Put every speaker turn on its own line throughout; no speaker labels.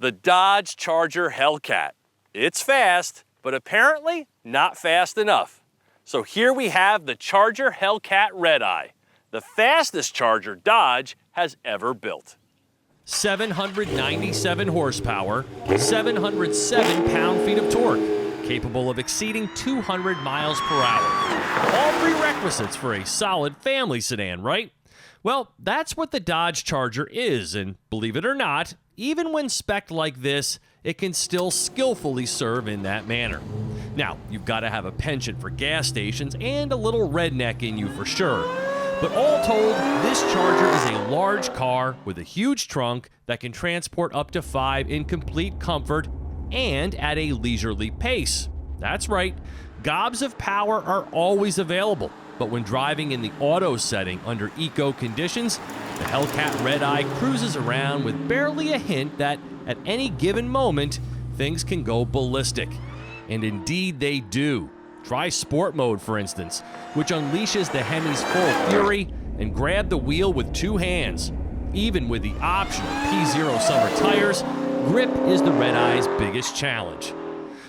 The Dodge Charger Hellcat. It's fast, but apparently not fast enough. So here we have the Charger Hellcat Redeye, the fastest Charger Dodge has ever built. 797 horsepower, 707 pound-feet of torque, capable of exceeding 200 miles per hour. All prerequisites for a solid family sedan, right? Well, that's what the Dodge Charger is, and believe it or not, even when spec'd like this, it can still skillfully serve in that manner. Now, you've got to have a penchant for gas stations and a little redneck in you for sure. But all told, this Charger is a large car with a huge trunk that can transport up to 5 in complete comfort and at a leisurely pace. That's right, gobs of power are always available, but when driving in the auto setting under eco conditions, the Hellcat Redeye cruises around with barely a hint that at any given moment, things can go ballistic. And indeed they do. Try Sport Mode, for instance, which unleashes the Hemi's full fury and grab the wheel with 2 hands. Even with the optional P0 summer tires, grip is the Redeye's biggest challenge.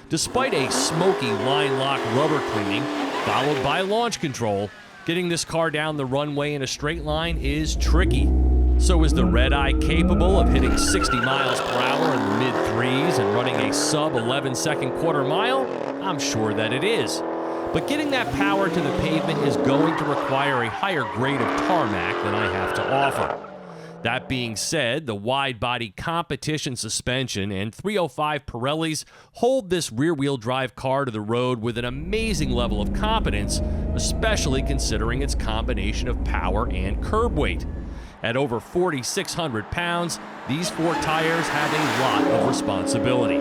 Despite a smoky line lock rubber cleaning, followed by launch control, getting this car down the runway in a straight line is tricky. So is the Redeye capable of hitting 60 miles per hour in the mid-3s and running a sub-11-second quarter mile? I'm sure that it is. But getting that power to the pavement is going to require a higher grade of tarmac than I have to offer. That being said, the wide-body competition suspension and 305 Pirellis hold this rear-wheel drive car to the road with an amazing level of competence, especially considering its combination of power and curb weight. At over 4,600 pounds, these 4 tires have a lot of responsibility.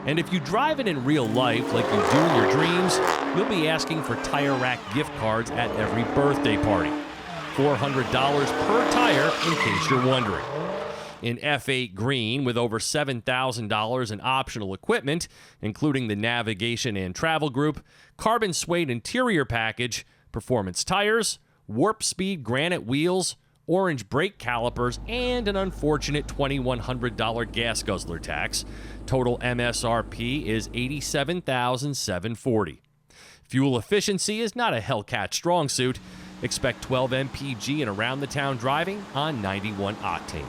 And if you drive it in real life like you do in your dreams, you'll be asking for tire rack gift cards at every birthday party. $400 per tire, in case you're wondering. In F8 green, with over $7,000 in optional equipment, including the navigation and travel group, carbon suede interior package, performance tires, warp speed granite wheels, orange brake calipers, and an unfortunate $2,100 gas guzzler tax. Total MSRP is $87,740. Fuel efficiency is not a Hellcat strong suit. Expect 12 mpg and around-the-town driving on 91 octane.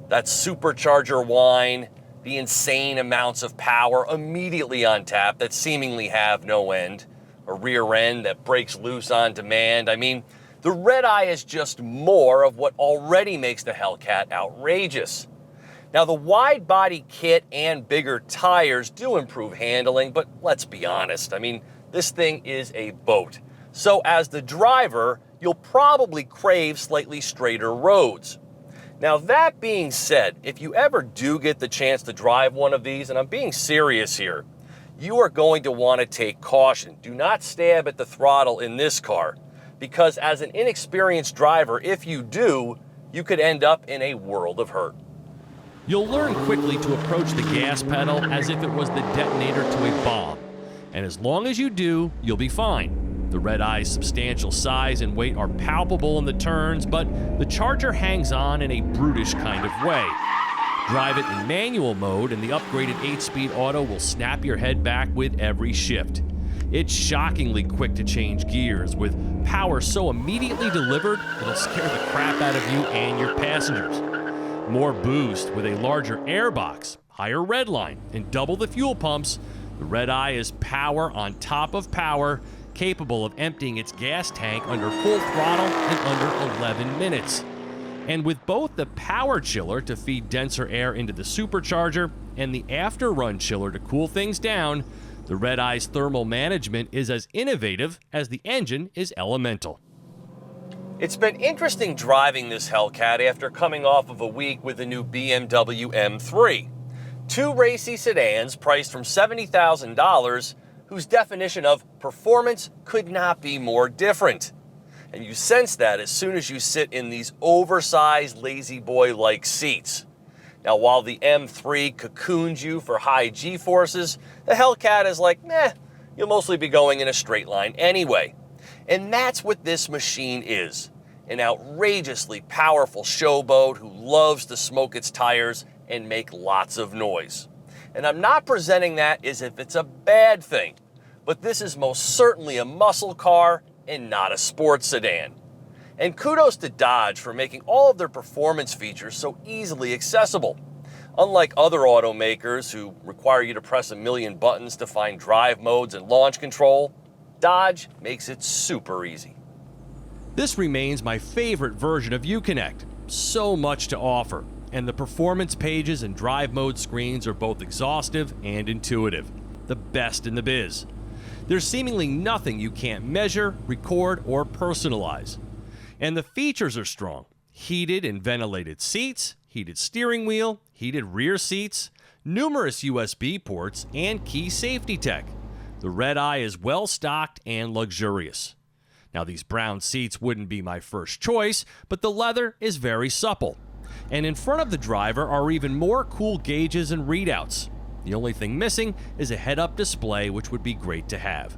That supercharger whine, the insane amounts of power immediately on tap that seemingly have no end, a rear end that breaks loose on demand. I mean, the Redeye is just more of what already makes the Hellcat outrageous. Now, the wide-body kit and bigger tires do improve handling, but let's be honest. I mean, this thing is a boat. So as the driver, you'll probably crave slightly straighter roads. Now, that being said, if you ever do get the chance to drive one of these, and I'm being serious here, you are going to want to take caution. Do not stab at the throttle in this car, because as an inexperienced driver, if you do, you could end up in a world of hurt. You'll learn quickly to approach the gas pedal as if it was the detonator to a bomb. And as long as you do, you'll be fine. The Redeye's substantial size and weight are palpable in the turns, but the Charger hangs on in a brutish kind of way. Drive it in manual mode, and the upgraded 8-speed auto will snap your head back with every shift. It's shockingly quick to change gears, with power so immediately delivered, it'll scare the crap out of you and your passengers. More boost with a larger airbox, higher redline, and double the fuel pumps. The Redeye is power on top of power, capable of emptying its gas tank under full throttle in under 11 minutes. And with both the power chiller to feed denser air into the supercharger and the after-run chiller to cool things down, the Redeye's thermal management is as innovative as the engine is elemental. It's been interesting driving this Hellcat after coming off of a week with the new BMW M3. 2 racy sedans priced from $70,000, whose definition of performance could not be more different. And you sense that as soon as you sit in these oversized lazy boy-like seats. Now, while the M3 cocoons you for high G-forces, the Hellcat is like, meh, you'll mostly be going in a straight line anyway. And that's what this machine is. An outrageously powerful showboat who loves to smoke its tires and make lots of noise. And I'm not presenting that as if it's a bad thing, but this is most certainly a muscle car and not a sports sedan. And kudos to Dodge for making all of their performance features so easily accessible. Unlike other automakers who require you to press a million buttons to find drive modes and launch control, Dodge makes it super easy. This remains my favorite version of Uconnect. So much to offer, and the performance pages and drive mode screens are both exhaustive and intuitive. The best in the biz. There's seemingly nothing you can't measure, record, or personalize. And the features are strong. Heated and ventilated seats, heated steering wheel, heated rear seats, numerous USB ports, and key safety tech. The Redeye is well stocked and luxurious. Now, these brown seats wouldn't be my first choice, but the leather is very supple. And in front of the driver are even more cool gauges and readouts. The only thing missing is a head-up display, which would be great to have.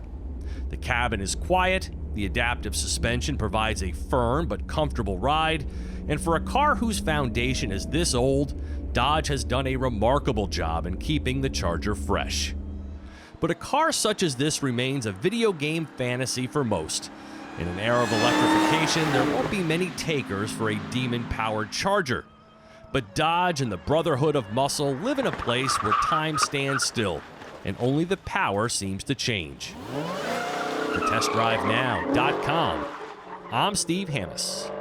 The cabin is quiet, the adaptive suspension provides a firm but comfortable ride, and for a car whose foundation is this old, Dodge has done a remarkable job in keeping the Charger fresh. But a car such as this remains a video game fantasy for most. In an era of electrification, there won't be many takers for a demon-powered Charger. But Dodge and the Brotherhood of Muscle live in a place where time stands still, and only the power seems to change. For TestDriveNow.com, I'm Steve Hammis.